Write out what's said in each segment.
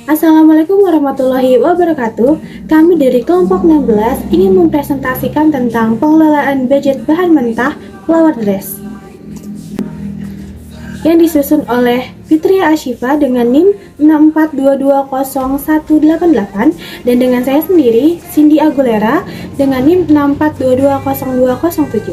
Assalamualaikum warahmatullahi wabarakatuh. Kami dari kelompok 16 ingin mempresentasikan tentang pengelolaan budget bahan mentah flower dress yang disusun oleh Fitria Ashifa dengan NIM 6422018 dan dengan saya sendiri, Cindy Aguilera dengan NIM 642200207.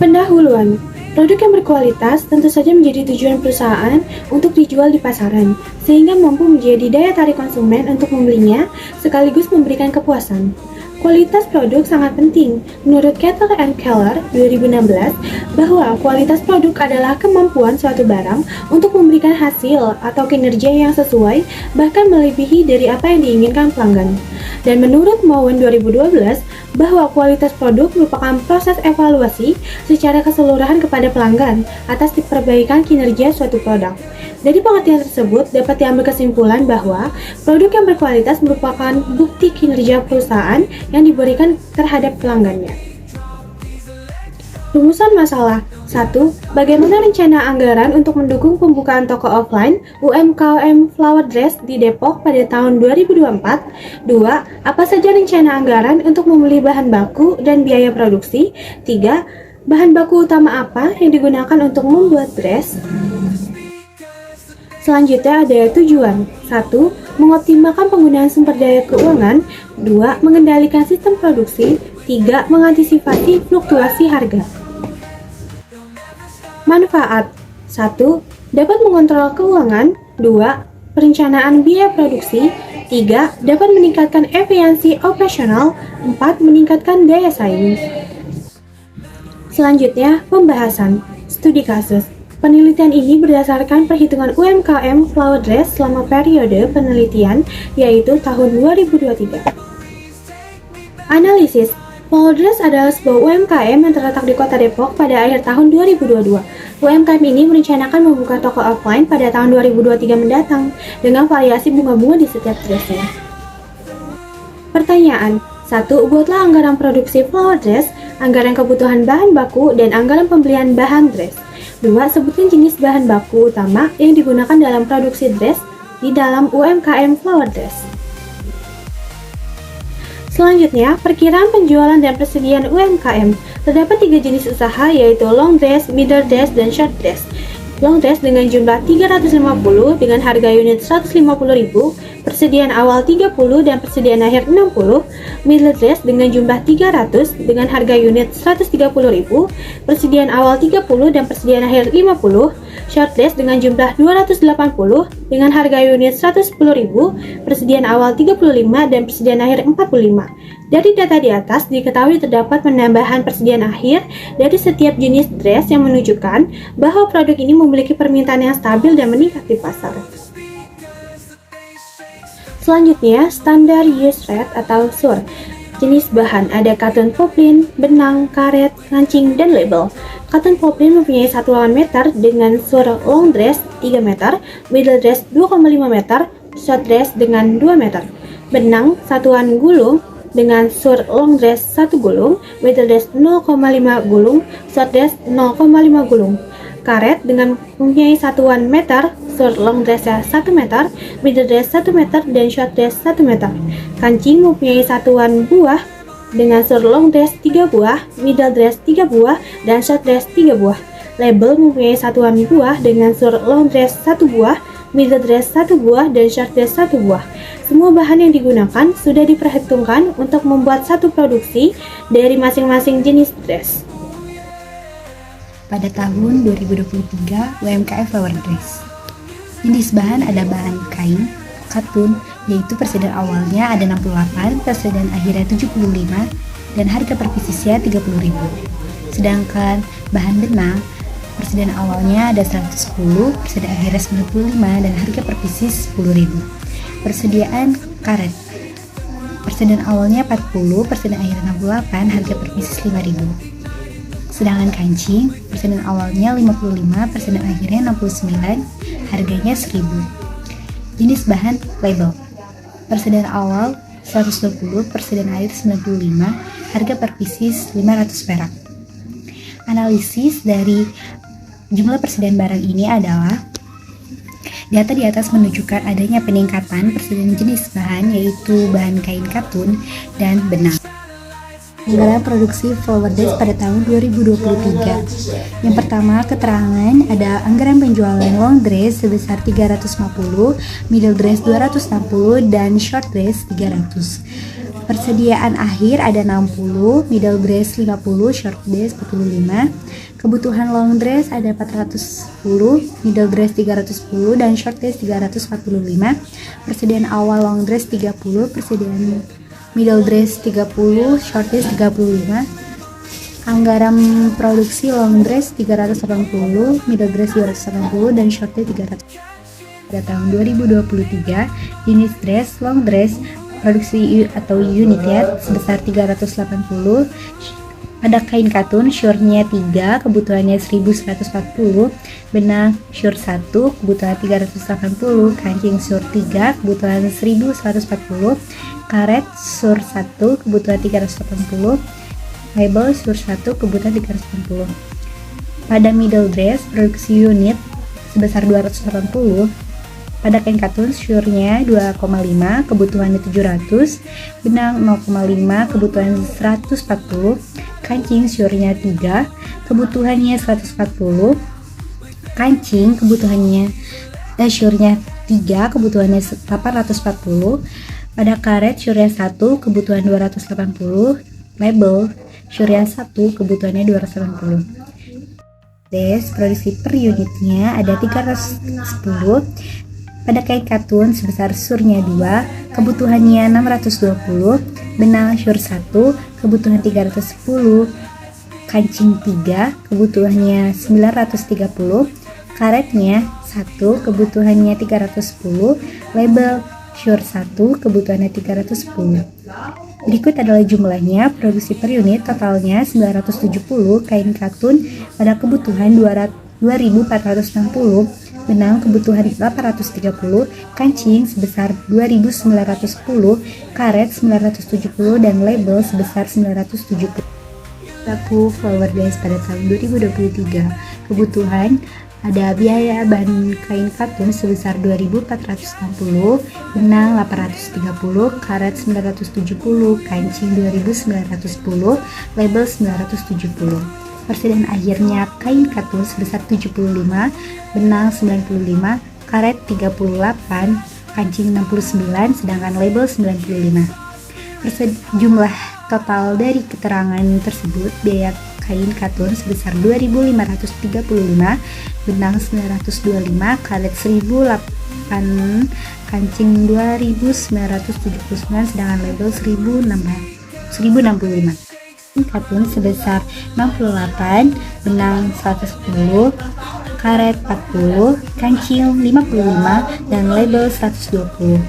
Pendahuluan. Produk yang berkualitas tentu saja menjadi tujuan perusahaan untuk dijual di pasaran, sehingga mampu menjadi daya tarik konsumen untuk membelinya, sekaligus memberikan kepuasan. Kualitas produk sangat penting. Menurut Keller & Keller 2016, bahwa kualitas produk adalah kemampuan suatu barang untuk memberikan hasil atau kinerja yang sesuai, bahkan melebihi dari apa yang diinginkan pelanggan. Dan menurut Mowen 2012, bahwa kualitas produk merupakan proses evaluasi secara keseluruhan kepada pelanggan atas perbaikan kinerja suatu produk. Dari pengertian tersebut dapat diambil kesimpulan bahwa produk yang berkualitas merupakan bukti kinerja perusahaan yang diberikan terhadap pelanggannya. Rumusan masalah. 1. Bagaimana rencana anggaran untuk mendukung pembukaan toko offline UMKM Flower Dress di Depok pada tahun 2024? 2. Apa saja rencana anggaran untuk membeli bahan baku dan biaya produksi? 3. Bahan baku utama apa yang digunakan untuk membuat dress? Selanjutnya ada tujuan. 1. Mengoptimalkan penggunaan sumber daya keuangan. 2. Mengendalikan sistem produksi. 3. Mengantisipasi fluktuasi harga. Manfaat. 1. Dapat mengontrol keuangan. 2. Perencanaan biaya produksi. 3. Dapat meningkatkan efisiensi operasional. 4. Meningkatkan daya saing. Selanjutnya, pembahasan. Studi kasus. Penelitian ini berdasarkan perhitungan UMKM Flower Dress selama periode penelitian, yaitu tahun 2023. Analisis. Flower Dress adalah sebuah UMKM yang terletak di Kota Depok pada akhir tahun 2022. UMKM ini merencanakan membuka toko offline pada tahun 2023 mendatang dengan variasi bunga-bunga di setiap dressnya. Pertanyaan. 1. Buatlah anggaran produksi flower dress, anggaran kebutuhan bahan baku, dan anggaran pembelian bahan dress. 2. Sebutkan jenis bahan baku utama yang digunakan dalam produksi dress di dalam UMKM flower dress. Selanjutnya, perkiraan penjualan dan persediaan UMKM. Terdapat 3 jenis usaha, yaitu long dress, middle dress, dan short dress. Long dress dengan jumlah 350 dengan harga unit 150.000, persediaan awal 30 dan persediaan akhir 60. Middle dress dengan jumlah 300 dengan harga unit 130.000, persediaan awal 30 dan persediaan akhir 50. Short dress dengan jumlah 280 dengan harga unit 110.000, persediaan awal 35 dan persediaan akhir 45. Dari data di atas diketahui terdapat penambahan persediaan akhir dari setiap jenis dress yang menunjukkan bahwa produk ini memiliki permintaan yang stabil dan meningkat di pasar. Selanjutnya, standar use rate atau SUR. Jenis bahan ada cotton poplin, benang, karet, kancing, dan label. Cotton poplin mempunyai satuan meter dengan SUR long dress 3 meter, middle dress 2,5 meter, short dress dengan 2 meter. Benang satuan gulung dengan SUR long dress 1 gulung, middle dress 0,5 gulung, short dress 0,5 gulung. Karet dengan mempunyai satuan meter, SUR long dress 1 meter, middle dress 1 meter, dan short dress 1 meter. Kancing mempunyai satuan buah dengan SUR long dress 3 buah, middle dress 3 buah, dan short dress 3 buah. Label mempunyai satuan buah dengan SUR long dress 1 buah, middle dress 1 buah, dan short dress 1 buah. Semua bahan yang digunakan sudah diperhitungkan untuk membuat satu produksi dari masing-masing jenis dress. Pada tahun 2023, UMKM Flower Dress. Jenis bahan ada bahan kain, katun, yaitu persediaan awalnya ada 68, persediaan akhirnya 75, dan harga per piecesnya 30.000. Sedangkan bahan benang, persediaan awalnya ada 110, persediaan akhirnya 95, dan harga per pieces 10.000. Persediaan karet, persediaan awalnya 40, persediaan akhirnya 68, harga per pieces 5.000. Sedangkan kancing, persediaan awalnya 55, persediaan akhirnya 69, harganya 1.000. Jenis bahan label, persediaan awal 120, persediaan akhir 95, harga per pieces 500 perak. Analisis dari jumlah persediaan barang ini adalah Data di atas menunjukkan adanya peningkatan persediaan jenis bahan, yaitu bahan kain katun dan benang. Anggaran produksi flower dress pada tahun 2023. Yang pertama, keterangan ada anggaran penjualan long dress sebesar 350, middle dress 260, dan short dress 300. Persediaan akhir ada 60, middle dress 50, short dress 45. Kebutuhan long dress ada 410, middle dress 310, dan short dress 345. Persediaan awal long dress 30, persediaan middle dress 30, short dress 35. Anggaran produksi long dress 380, middle dress 280, dan short dress 300. Pada tahun 2023, jenis dress long dress produksi atau unitnya sebesar 380. Ada kain katun, syurnya 3, kebutuhannya 1140, benang syur 1, kebutuhan 380, kancing syur 3, kebutuhan 1140, karet syur 1, kebutuhan 380, label syur 1, kebutuhan 380. Pada middle dress, produksi unit sebesar 280, pada kain katun syurnya 2,5, kebutuhannya 700, benang 0,5, kebutuhan 140, kancing syurnya 3, kebutuhannya 140, kancing kebutuhannya syurnya 3, kebutuhannya 840, pada karet syurnya 1, kebutuhan 280, label syurnya 1, kebutuhannya 280. Produksi per unitnya ada 310. Pada kain katun sebesar syurnya 2, kebutuhannya 620, benang syur 1, kebutuhan 310, kancing 3, kebutuhannya 930, karetnya 1, kebutuhannya 310, label syur 1, kebutuhannya 310. Berikut adalah jumlahnya. Produksi per unit totalnya 970, kain katun pada kebutuhan 2460, benang kebutuhan 830, kancing sebesar 2910, karet 970, dan label sebesar 970. Laku flower dress pada tahun 2023. Kebutuhan ada biaya bahan kain katun sebesar 2.460, benang 830, karet 970, kancing 2.910, label 970. Persediaan akhirnya kain katun sebesar 75, benang 95, karet 38, kancing 69, sedangkan label 95. Jumlah total dari keterangan tersebut, biaya kain katun sebesar 2.535, benang 925, karet 1.008, kancing 2.979, sedangkan label 1.065. Katun sebesar 68, benang 110, karet 40, kancing 55, dan label 120.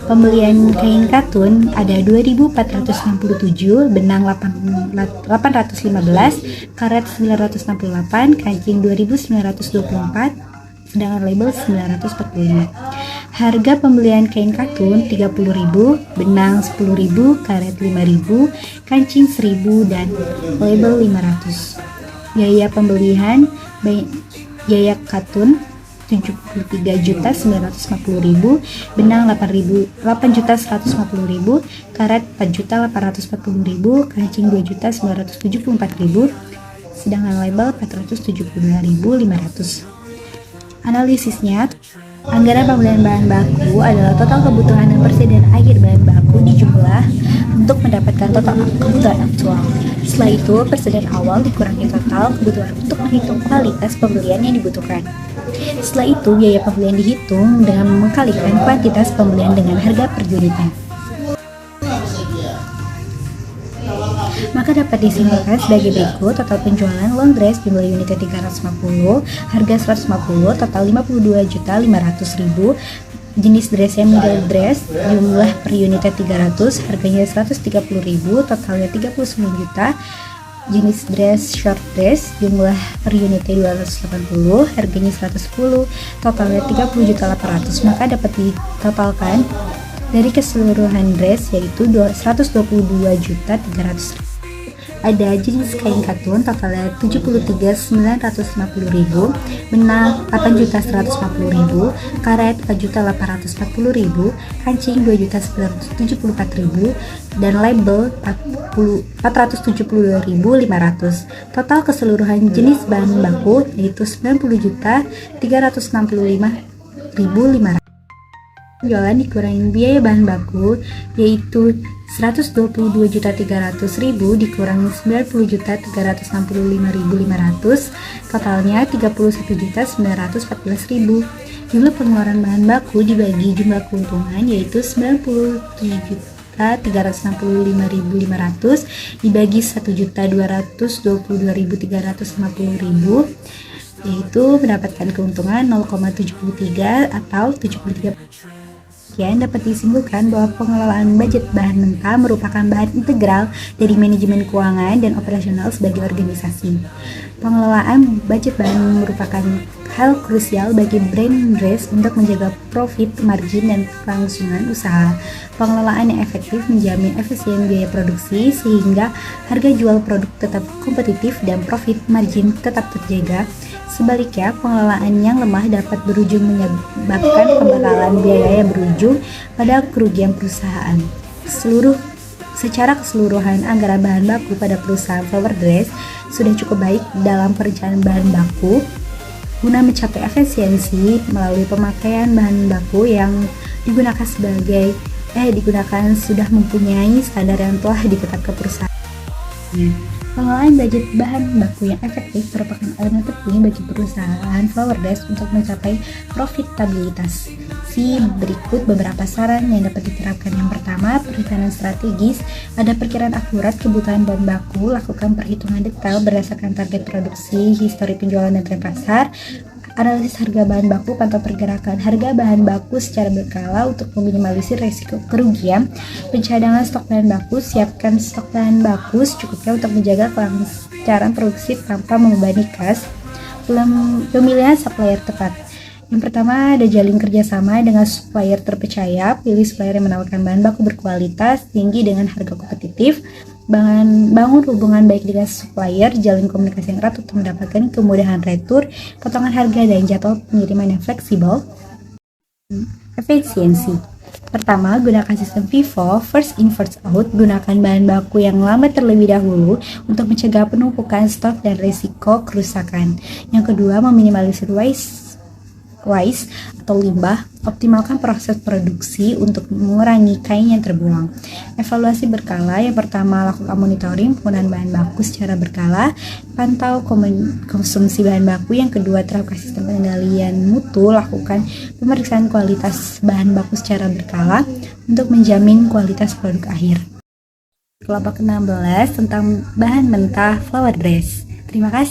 Pembelian kain katun ada 2.467, benang 815, karet 968, kancing 2.924, sedangkan label 945. Harga pembelian kain katun 30.000, benang 10.000, karet 5.000, kancing 1.000, dan label 500. Biaya pembelian biaya katun 73.950.000, benang 8.150.000, karet 4.840.000, kancing 2.974.000, sedangkan label 472.500. Analisisnya, anggaran pembelian bahan baku adalah total kebutuhan dan persediaan akhir bahan baku dijumlah untuk mendapatkan total kebutuhan aktual. Setelah itu, persediaan awal dikurangi total kebutuhan untuk menghitung kualitas pembelian yang dibutuhkan. Setelah itu, biaya pembelian dihitung dengan mengkalikan kuantitas pembelian dengan harga per unitnya. Maka dapat disimpulkan sebagai berikut: total penjualan long dress jumlah unitnya 350, harga 150, total 52.500.000. Jenis dressnya middle dress, jumlah per unitnya 300, harganya 130.000, totalnya 39 juta. Jenis dress short dress, jumlah per unitnya 280, harganya 110, totalnya 30.800.000. Maka dapat ditotalkan dari keseluruhan dress yaitu 122.300.000. ada jenis kain katun totalnya 73.950.000, benang 8.150.000, karet 4.840.000, kancing 2.974.000, dan label 472.500. Total keseluruhan jenis bahan baku yaitu 90.365.500. Penjualan dikurangin biaya bahan baku yaitu 122.300.000 dikurangi 90.365.500, totalnya 31.914.000. Jumlah pengeluaran bahan baku dibagi jumlah keuntungan yaitu 97.365.500 dibagi 1.222.350.000, yaitu mendapatkan keuntungan 0,73 atau 73%. Sekian dapat disimpulkan bahwa pengelolaan budget bahan mentah merupakan bahan integral dari manajemen keuangan dan operasional sebagai organisasi. Pengelolaan budget bahan merupakan hal krusial bagi brand dress untuk menjaga profit margin dan kelangsungan usaha. Pengelolaan yang efektif menjamin efisien biaya produksi sehingga harga jual produk tetap kompetitif dan profit margin tetap terjaga. Sebaliknya, pengelolaan yang lemah dapat berujung menyebabkan pembatalan biaya yang berujung pada kerugian perusahaan. Secara keseluruhan, anggaran bahan baku pada perusahaan Flower Dress sudah cukup baik dalam perencanaan bahan baku guna mencapai efisiensi melalui pemakaian bahan baku yang digunakan sudah mempunyai standar yang telah ditetapkan perusahaan. Pengelolaan budget bahan baku yang efektif merupakan elemen penting bagi perusahaan Flower Dress untuk mencapai profitabilitas. Berikut beberapa saran yang dapat diterapkan. Yang pertama, perencanaan strategis. Ada perkiraan akurat kebutuhan bahan baku, lakukan perhitungan detail berdasarkan target produksi, histori penjualan dan tren pasar. Analisis harga bahan baku, pantau pergerakan harga bahan baku secara berkala untuk meminimalisir risiko kerugian. Pencadangan stok bahan baku, siapkan stok bahan baku secukupnya untuk menjaga kelancaran produksi tanpa membebani kas. Pemilihan supplier tepat. Yang pertama, ada jalin kerjasama dengan supplier terpercaya. Pilih supplier yang menawarkan bahan baku berkualitas tinggi dengan harga kompetitif. Bangun hubungan baik dengan supplier, jalin komunikasi yang erat untuk mendapatkan kemudahan retur, potongan harga, dan jadwal pengiriman yang fleksibel. Efisiensi. Pertama, gunakan sistem FIFO, first in first out. Gunakan bahan baku yang lama terlebih dahulu untuk mencegah penumpukan stok dan risiko kerusakan. Yang kedua, meminimalisir waste atau limbah. Optimalkan proses produksi untuk mengurangi kain yang terbuang. Evaluasi berkala. Yang pertama, lakukan monitoring penggunaan bahan baku secara berkala. Pantau konsumsi bahan baku. Yang kedua, terapkan sistem pengendalian mutu. Lakukan pemeriksaan kualitas bahan baku secara berkala untuk menjamin kualitas produk akhir. Kelompok 16 tentang bahan mentah Flower Dress. Terima kasih.